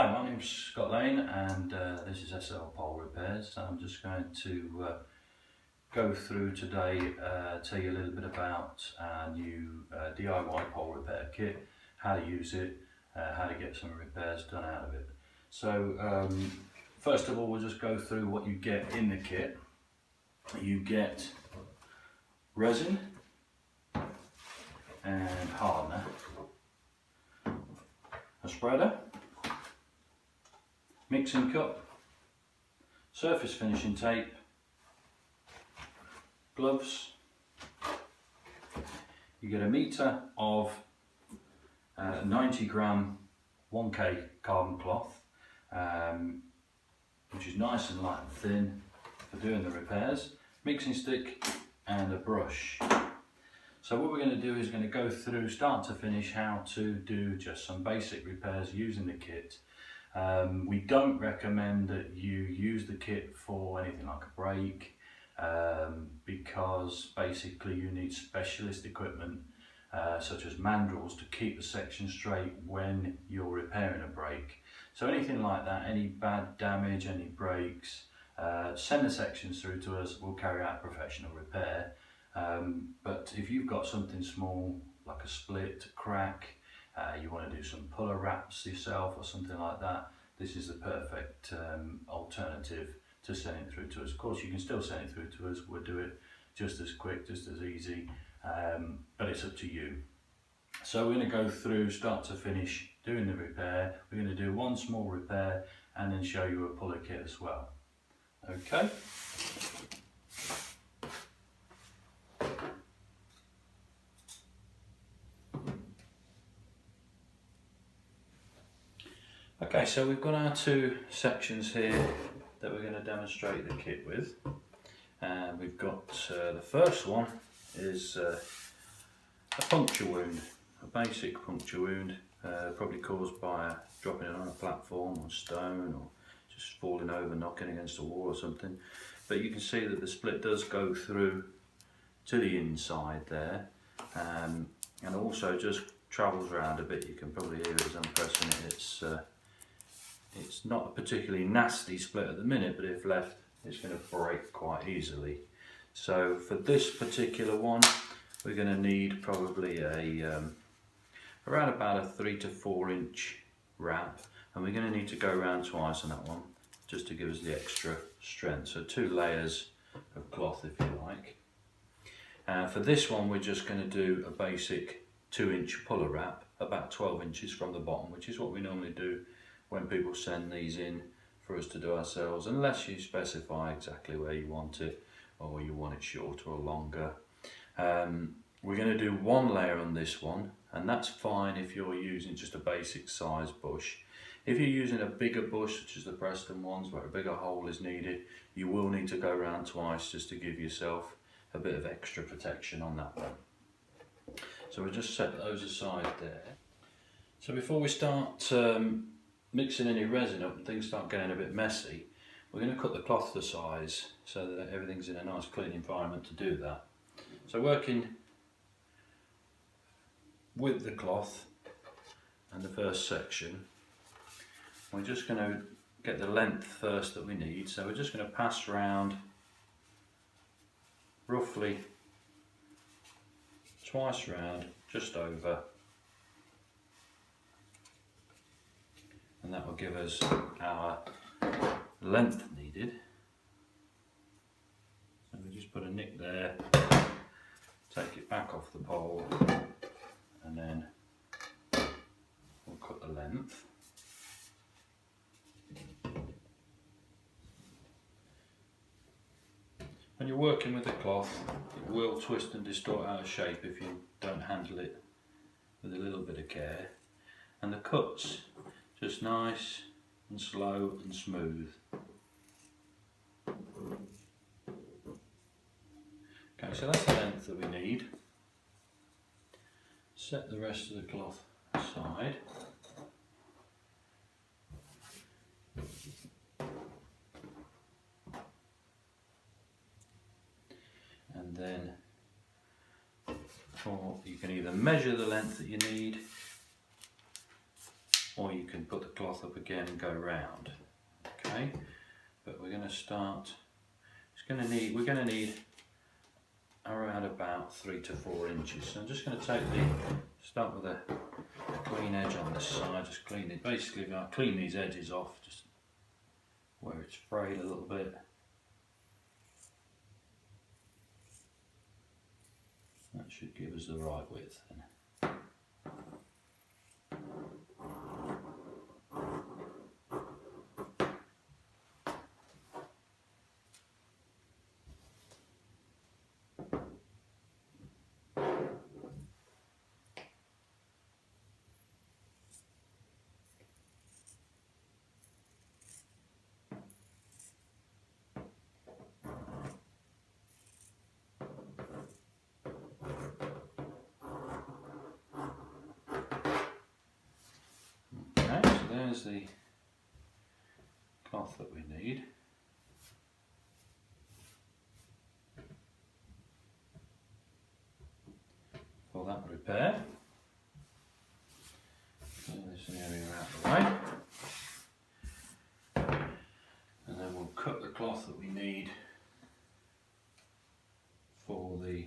Hi, my name's Scott Lane and this is SL Pole Repairs. I'm just going to go through today, tell you a little bit about our new DIY pole repair kit, how to use it, how to get some repairs done out of it. So first of all, we'll just go through what you get in the kit. You get resin and hardener, a spreader, mixing cup, surface finishing tape, gloves. You get a metre of 90 gram 1K carbon cloth, which is nice and light and thin for doing the repairs, mixing stick and a brush. So what we're going to do is going to go through start to finish how to do just some basic repairs using the kit. We don't recommend that you use the kit for anything like a brake, because basically you need specialist equipment such as mandrels to keep the section straight when you're repairing a brake. So anything like that, any bad damage, any breaks, send the sections through to us. We'll carry out professional repair. But if you've got something small like a split, a crack, you want to do some puller wraps yourself or something like that, this is the perfect alternative to sending it through to us. Of course, you can still send it through to us. We'll do it just as quick, just as easy, but it's up to you. So we're going to go through start to finish doing the repair. We're going to do one small repair and then show you a puller kit as well. Okay. Okay, so we've got our two sections here that we're going to demonstrate the kit with. We've got the first one is a puncture wound, a basic puncture wound, probably caused by dropping it on a platform or stone or just falling over, knocking against a wall or something. But you can see that the split does go through to the inside there, and also just travels around a bit. You can probably hear it as I'm pressing it. It's not a particularly nasty split at the minute, but if left, it's going to break quite easily. So for this particular one, we're going to need probably around about a 3 to 4 inch wrap, and we're going to need to go around twice on that one, just to give us the extra strength. So 2 layers of cloth, if you like. For this one, we're just going to do a basic 2-inch puller wrap, about 12 inches from the bottom, which is what we normally do when people send these in for us to do ourselves, unless you specify exactly where you want it, or you want it shorter or longer. We're going to do 1 layer on this one, and that's fine if you're using just a basic size bush. If you're using a bigger bush, such as the Preston ones, where a bigger hole is needed, you will need to go around twice just to give yourself a bit of extra protection on that one. So we'll just set those aside there. So before we start mixing any resin up and things start getting a bit messy, we're going to cut the cloth to size so that everything's in a nice clean environment to do that. So working with the cloth and the first section, we're just going to get the length first that we need. So we're just going to pass round roughly twice round, just over, and that will give us our length needed. So we just put a nick there, take it back off the pole, and then we'll cut the length. When you're working with the cloth, it will twist and distort out of shape if you don't handle it with a little bit of care. And the cuts, just nice and slow and smooth. Okay, so that's the length that we need. Set the rest of the cloth aside. And then you can either measure the length that you need, or you can put the cloth up again and go round. Okay, but we're going to start. We're going to need around about 3 to 4 inches. So I'm just going to start with a clean edge on this side. Just clean it. Basically, I'll clean these edges off just where it's frayed a little bit. That should give us the right width. Okay, so there's the cloth that we need. For that repair. Clear this area out of the way. And then we'll cut the cloth that we need for the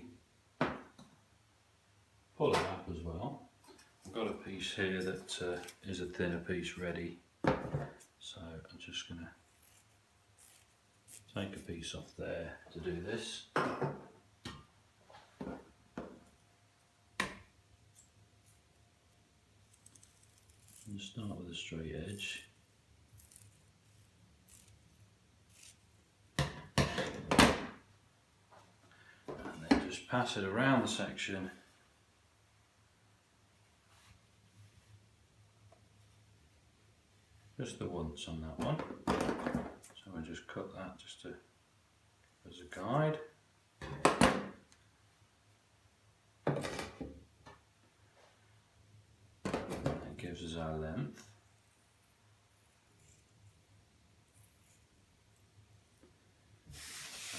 puller up as well. I've got a piece here that is a thinner piece ready, so I'm just going to take a piece off there to do this. And start with a straight edge. And then just pass it around the section. Just the once on that one. So I just cut that just as a guide. That gives us our length.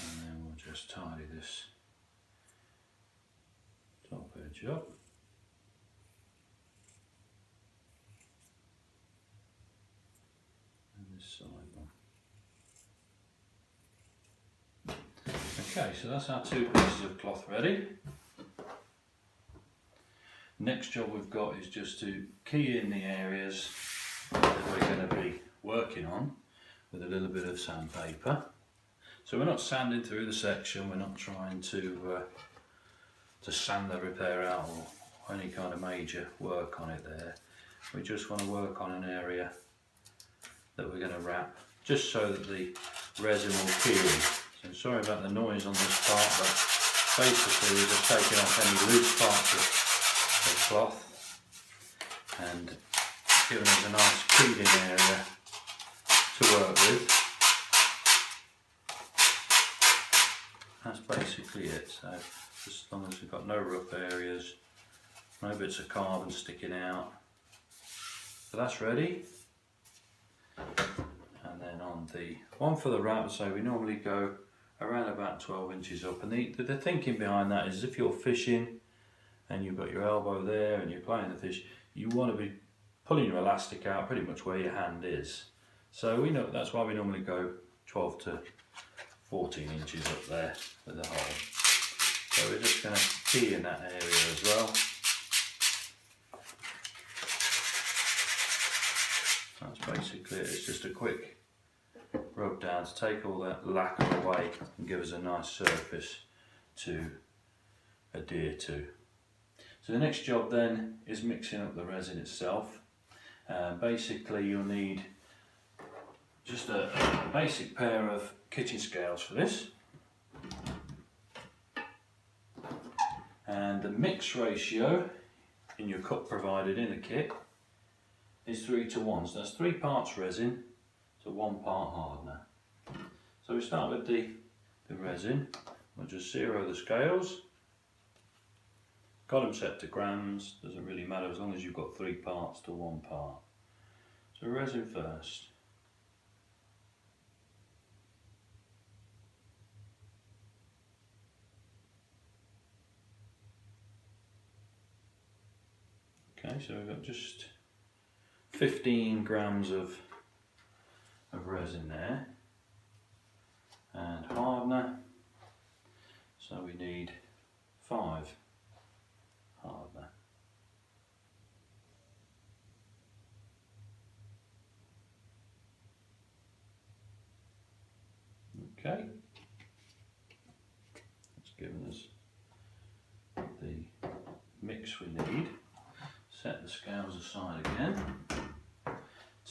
And then we'll just tidy this top edge up. Side one. Okay, so that's our 2 pieces of cloth ready. Next job we've got is just to key in the areas that we're going to be working on with a little bit of sandpaper. So we're not sanding through the section, we're not trying to sand the repair out or any kind of major work on it there. We just want to work on an area that we're going to wrap, just so that the resin will key in. So sorry about the noise on this part, but basically we're just taking off any loose parts of cloth and giving us a nice keyed in area to work with. That's basically it. So just as long as we've got no rough areas, no bits of carbon sticking out. So that's ready. And then on the one for the wrap, so we normally go around about 12 inches up, and the thinking behind that is if you're fishing and you've got your elbow there and you're playing the fish, you want to be pulling your elastic out pretty much where your hand is. So we know that's why we normally go 12 to 14 inches up there with the hole. So we're just going to key in that area as well. That's basically it. It's just a quick rub down to take all that lacquer away and give us a nice surface to adhere to. So the next job then is mixing up the resin itself. Basically you'll need just a basic pair of kitchen scales for this. And the mix ratio in your cup provided in the kit is 3 to 1, so that's 3 parts resin to 1 part hardener. So we start with the resin. We'll just zero the scales. Got them set to grams, doesn't really matter as long as you've got 3 parts to 1 part. So resin first. Okay, so we've got just 15 grams of resin there, and hardener, so we need 5 hardener. Okay, that's given us the mix we need. Set the scales aside again.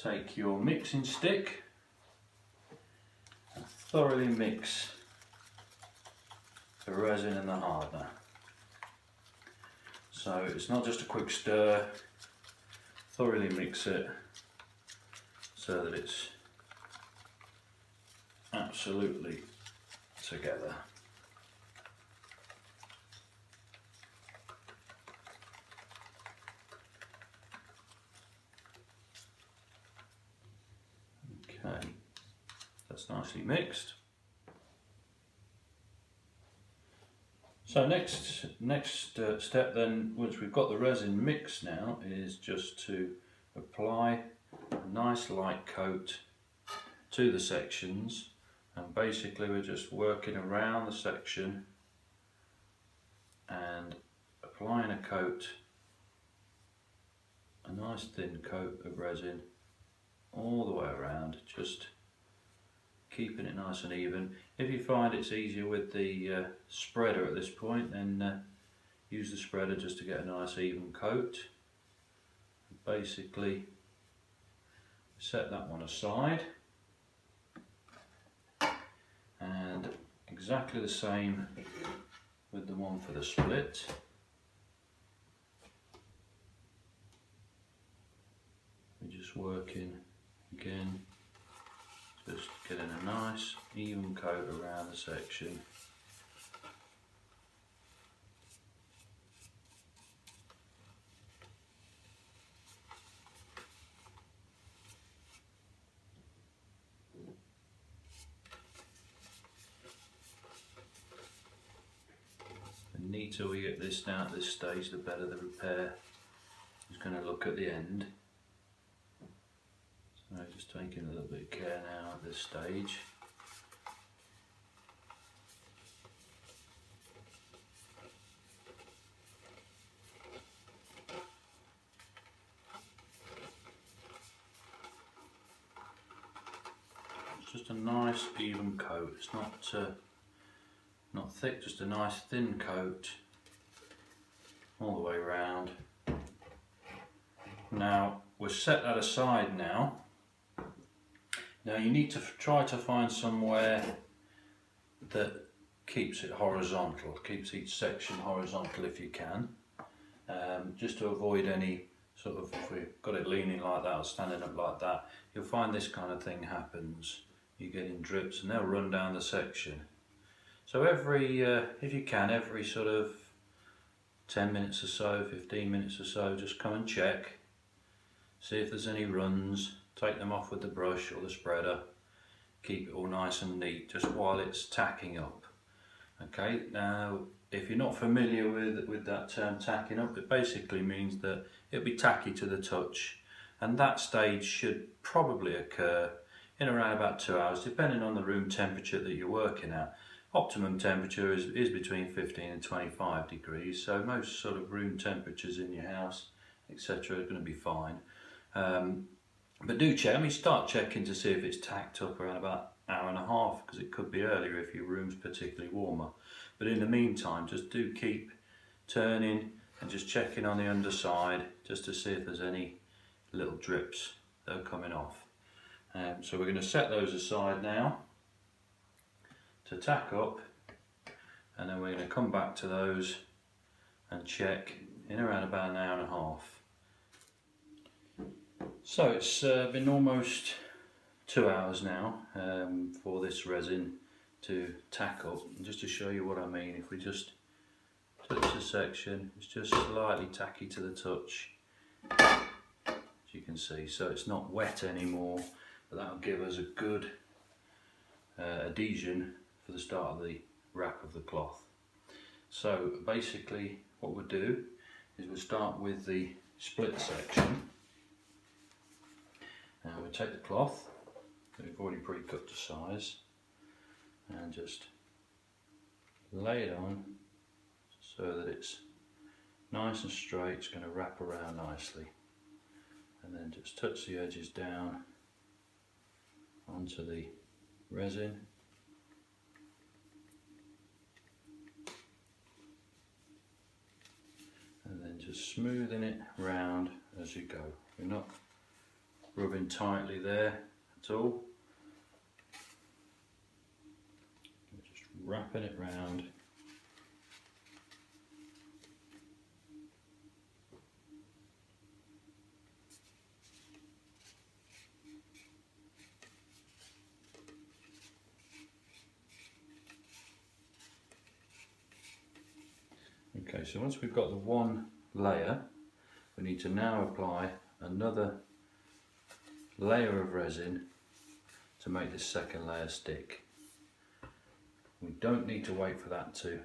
Take your mixing stick and thoroughly mix the resin and the hardener. So it's not just a quick stir, thoroughly mix it so that it's absolutely together. Okay, that's nicely mixed. So next step then, once we've got the resin mixed now, is just to apply a nice light coat to the sections, and basically we're just working around the section and applying a coat, a nice thin coat of resin all the way around, just keeping it nice and even. If you find it's easier with the spreader at this point, then use the spreader just to get a nice even coat. Basically set that one aside, and exactly the same with the one for the split. We're just working again, just getting a nice even coat around the section. The neater we get this down at this stage, the better the repair is going to look at the end. So just taking a little bit of care now at this stage. It's just a nice even coat. It's not thick, just a nice thin coat all the way around. Now we'll set that aside now. Now you need to try to find somewhere that keeps it horizontal, keeps each section horizontal if you can, just to avoid any sort of, if we've got it leaning like that or standing up like that, you'll find this kind of thing happens. You get in drips and they'll run down the section. So every, if you can, every sort of 10 minutes or so, 15 minutes or so, just come and check, see if there's any runs. Take them off with the brush or the spreader, keep it all nice and neat just while it's tacking up. Okay, now if you're not familiar with that term tacking up, it basically means that it'll be tacky to the touch, and that stage should probably occur in around about 2 hours, depending on the room temperature that you're working at. Optimum temperature is between 15 and 25 degrees, so most sort of room temperatures in your house, etc., are going to be fine. But do check, start checking to see if it's tacked up around about an hour and a half, because it could be earlier if your room's particularly warmer. But in the meantime, just do keep turning and just checking on the underside just to see if there's any little drips that are coming off. So we're going to set those aside now to tack up, and then we're going to come back to those and check in around about an hour and a half. So it's been almost 2 hours now for this resin to tack up. And just to show you what I mean, if we just touch the section, it's just slightly tacky to the touch, as you can see. So it's not wet anymore, but that'll give us a good adhesion for the start of the wrap of the cloth. So basically what we'll do is we'll start with the split section. to take the cloth that we've already pre-cut to size and just lay it on so that it's nice and straight. It's going to wrap around nicely, and then just touch the edges down onto the resin, and then just smoothing it round as you go. You're not rubbing tightly there at all. You're just wrapping it round. Okay, so once we've got the one layer, we need to now apply another layer of resin to make this second layer stick. We don't need to wait for that to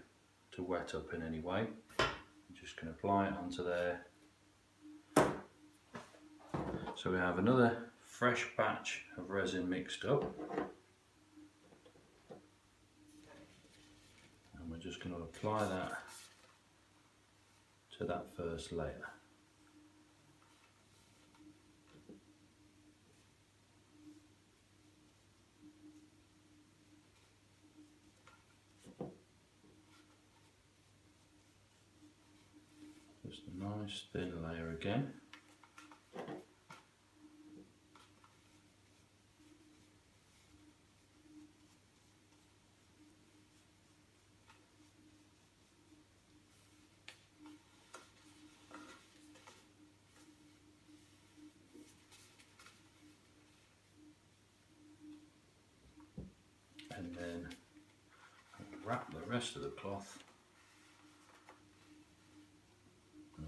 wet up in any way. We're just going to apply it onto there. So we have another fresh batch of resin mixed up, and we're just going to apply that to that first layer. Just a nice thin layer again. And then wrap the rest of the cloth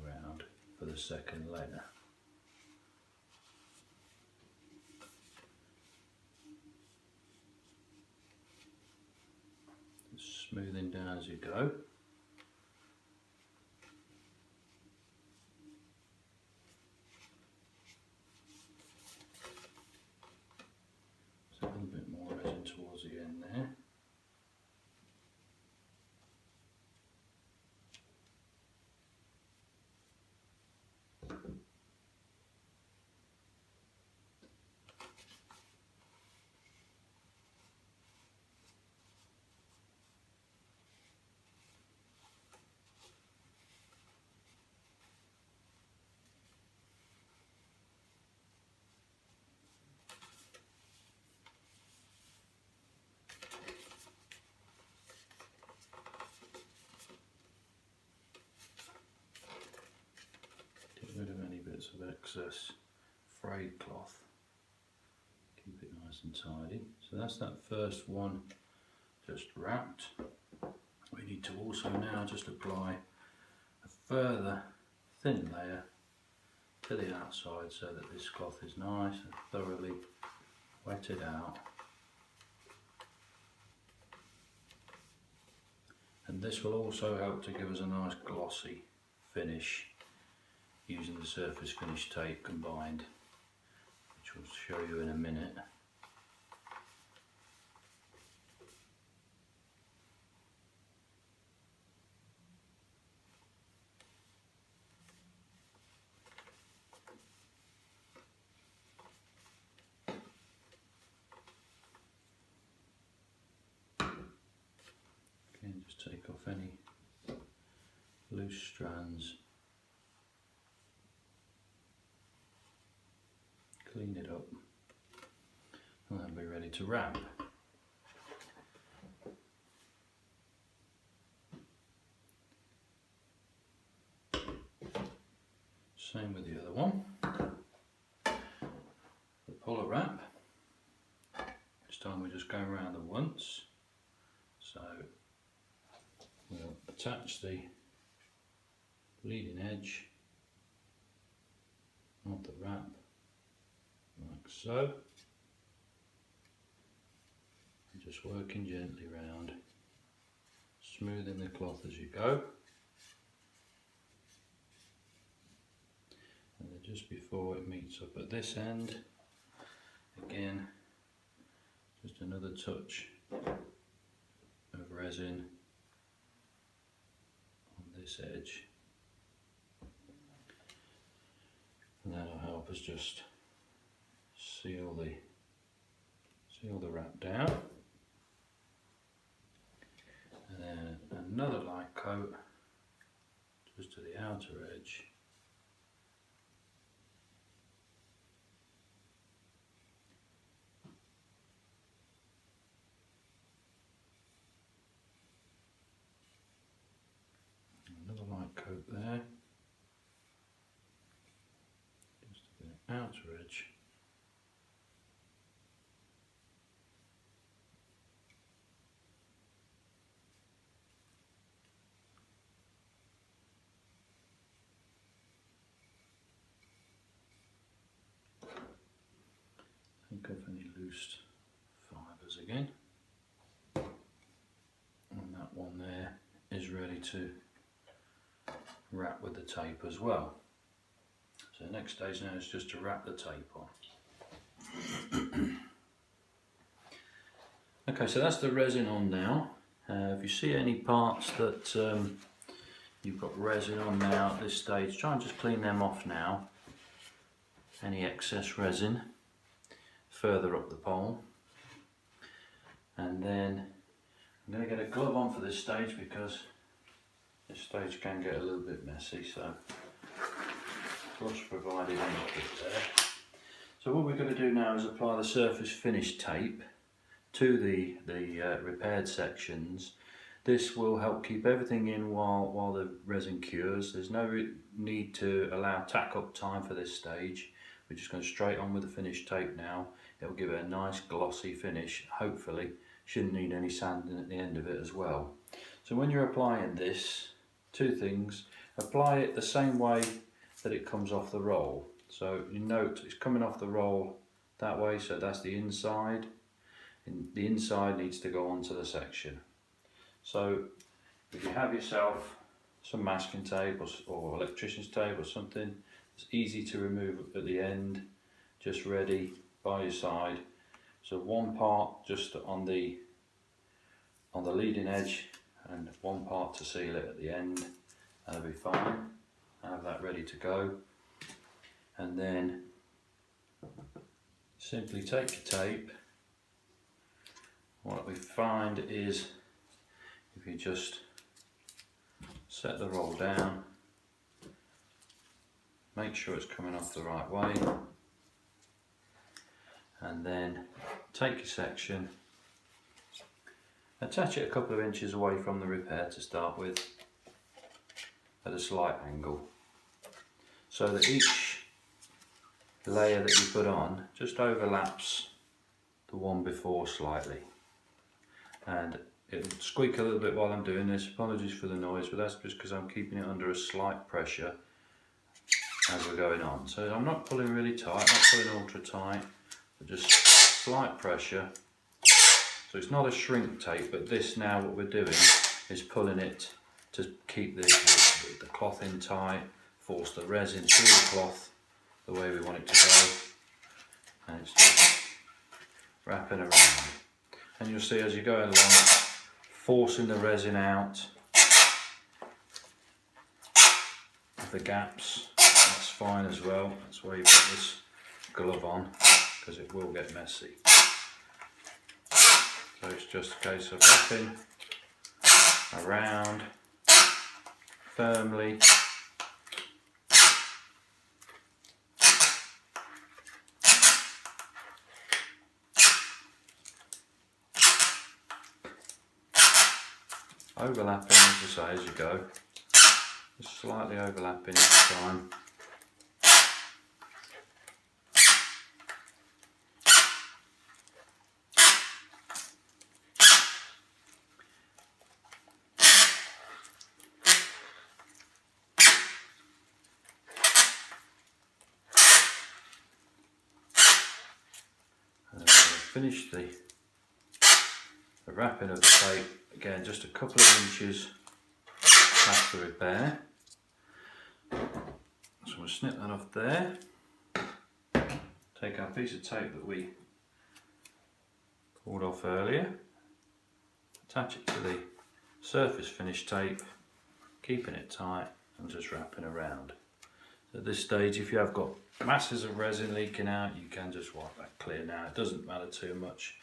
around for the second layer. Just smoothing down as you go. Just a little bit more resin towards the end there. Rid of any bits of excess frayed cloth. Keep it nice and tidy. So that's that first one just wrapped. We need to also now just apply a further thin layer to the outside so that this cloth is nice and thoroughly wetted out. And this will also help to give us a nice glossy finish using the surface finish tape combined, which we'll show you in a minute. Again, just take off any loose strands. Clean it up, and that'll be ready to wrap. Same with the other one. The puller wrap. This time we're just going around it once. So we'll attach the leading edge of the wrap like so, and just working gently round, smoothing the cloth as you go. And then just before it meets up at this end, Again, just another touch of resin on this edge, and that'll help us just seal the wrap down. And then another light coat just to the outer edge. Another light coat there, just to the outer edge. Think of any loose fibres again, and that one there is ready to wrap with the tape as well. So the next stage now is just to wrap the tape on. Okay, so that's the resin on now. If you see any parts that you've got resin on now at this stage, try and just clean them off now. Any excess resin further up the pole. And then I'm going to get a glove on for this stage because this stage can get a little bit messy, so gloves provided in the kit there. So what we're going to do now is apply the surface finish tape to the repaired sections. This will help keep everything in while the resin cures. There's no need to allow tack up time for this stage. We're just going straight on with the finish tape now. It'll give it a nice glossy finish, hopefully. Shouldn't need any sanding at the end of it as well. So when you're applying this, two things: apply it the same way that it comes off the roll. So you note it's coming off the roll that way, so that's the inside, and the inside needs to go onto the section. So if you have yourself some masking tape or electrician's tape or something, it's easy to remove at the end, just ready by your side. So one part just on the leading edge and one part to seal it at the end. That'll be fine. Have that ready to go, and then simply take your tape. What we find is if you just set the roll down, make sure it's coming off the right way, and then take your section, attach it a couple of inches away from the repair to start with at a slight angle, so that each layer that you put on just overlaps the one before slightly. And it'll squeak a little bit while I'm doing this, apologies for the noise, but that's just because I'm keeping it under a slight pressure as we're going on. So I'm not pulling really tight, not pulling ultra tight, but just slight pressure. So it's not a shrink tape, but this now what we're doing is pulling it to keep the cloth in tight, force the resin through the cloth the way we want it to go, and it's just wrapping around. And you'll see as you're going along, forcing the resin out of the gaps. That's fine as well. That's why you put this glove on, because it will get messy. So it's just a case of wrapping around firmly. Overlapping, as I say, as you go, just slightly overlapping each time. And then we'll finish the wrapping of the tape. Again, just a couple of inches past the repair. So we'll snip that off there. Take our piece of tape that we pulled off earlier. Attach it to the surface finish tape, keeping it tight and just wrapping around. At this stage, if you have got masses of resin leaking out, you can just wipe that clear now. It doesn't matter too much.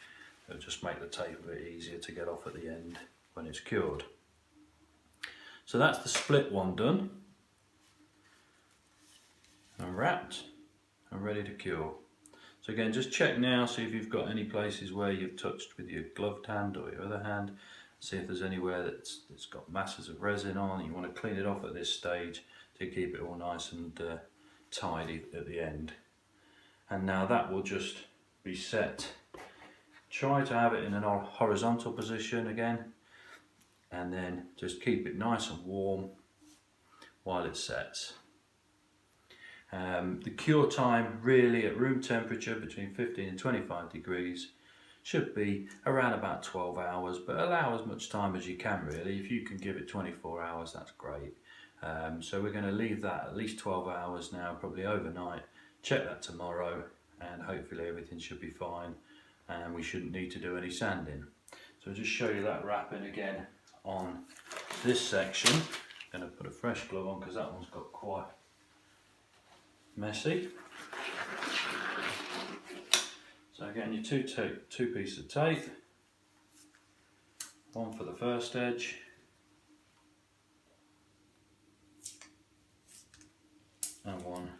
It'll just make the tape a bit easier to get off at the end when it's cured. So that's the split one done and wrapped and ready to cure. So again, just check now, see if you've got any places where you've touched with your gloved hand or your other hand. See if there's anywhere that's got masses of resin on. You want to clean it off at this stage to keep it all nice and tidy at the end. And now that will just be set. Try to have it in a horizontal position again, and then just keep it nice and warm while it sets. The cure time really at room temperature between 15 and 25 degrees should be around about 12 hours, but allow as much time as you can really. If you can give it 24 hours, that's great. So we're going to leave that at least 12 hours now, probably overnight. Check that tomorrow and hopefully everything should be fine and we shouldn't need to do any sanding. So I'll just show you that wrapping again on this section. I'm going to put a fresh glove on because that one's got quite messy. So again, your two pieces of tape, one for the first edge and one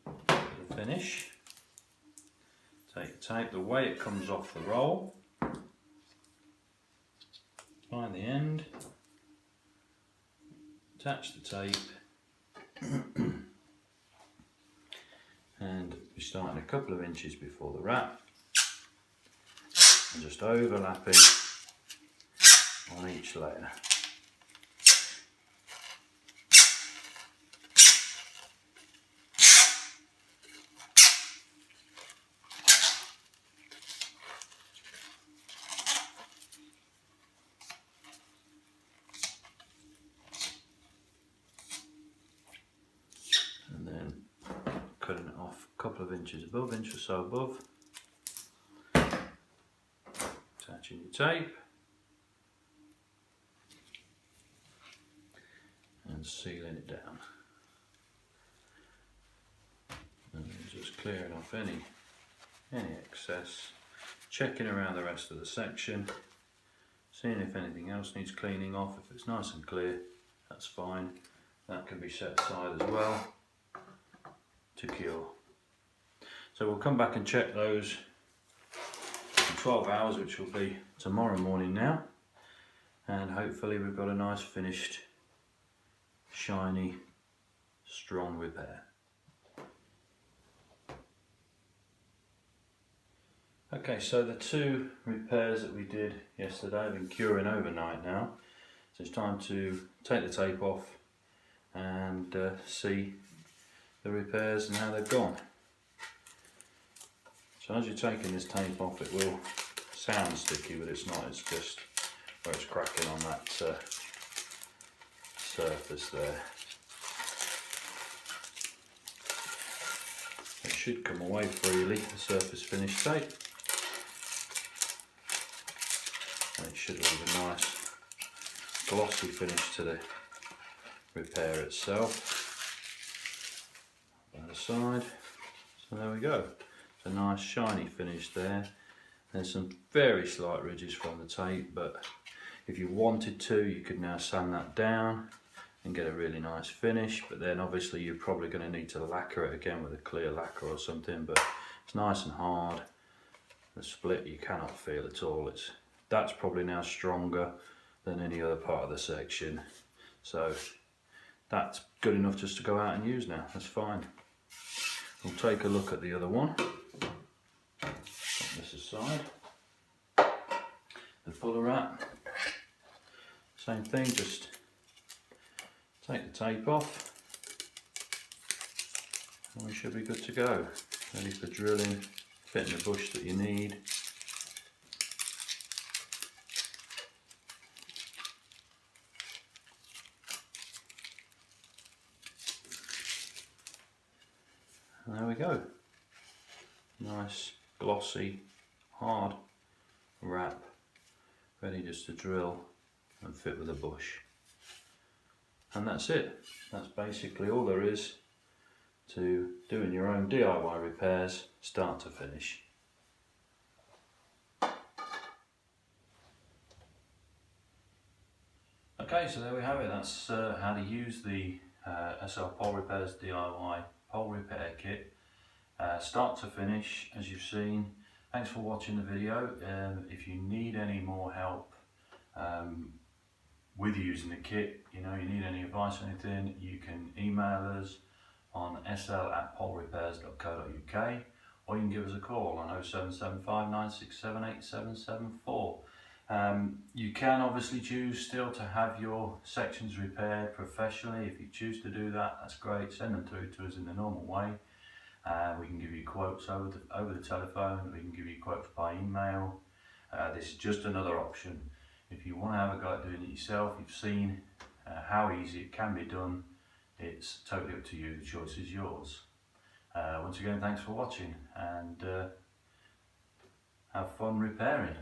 for the finish. Take the tape the way it comes off the roll, find the end, attach the tape and you're starting a couple of inches before the wrap and just overlapping on each layer. Cutting it off a couple of inches above, inch or so above. Attaching your tape and sealing it down. And then just clearing off any excess, checking around the rest of the section, seeing if anything else needs cleaning off. If it's nice and clear, that's fine. That can be set aside as well to cure. So we'll come back and check those in 12 hours, which will be tomorrow morning now, and hopefully we've got a nice finished, shiny, strong repair. Okay, so the two repairs that we did yesterday have been curing overnight now, so it's time to take the tape off and see the repairs and how they've gone. So as you're taking this tape off, it will sound sticky, but it's not. It's just where it's cracking on that surface there. It should come away freely, the surface finish tape, and it should leave a nice glossy finish to the repair itself. The side, so there we go. It's a nice shiny finish there. There's some very slight ridges from the tape, but if you wanted to, you could now sand that down and get a really nice finish, but then obviously you're probably going to need to lacquer it again with a clear lacquer or something, but it's nice and hard. The split you cannot feel at all. That's probably now stronger than any other part of the section, so that's good enough just to go out and use now. That's fine. We'll take a look at the other one. Put this aside. The puller wrap. Same thing, just take the tape off and we should be good to go. Ready for drilling, fitting the bush that you need. And there we go. Nice, glossy, hard wrap ready just to drill and fit with a bush. And that's it. That's basically all there is to doing your own DIY repairs start to finish. Okay, so there we have it. That's how to use the SL Pole Repairs DIY pole repair kit start to finish, as you've seen. Thanks for watching the video. If you need any more help with using the kit, you need any advice or anything, you can email us on sl@polerepairs.co.uk, or you can give us a call on 0775 967 8774. You can obviously choose still to have your sections repaired professionally. If you choose to do that, that's great. Send them through to us in the normal way. We can give you quotes over the telephone. We can give you quotes by email. This is just another option. If you want to have a go at doing it yourself, you've seen how easy it can be done. It's totally up to you. The choice is yours. Once again, thanks for watching, and have fun repairing.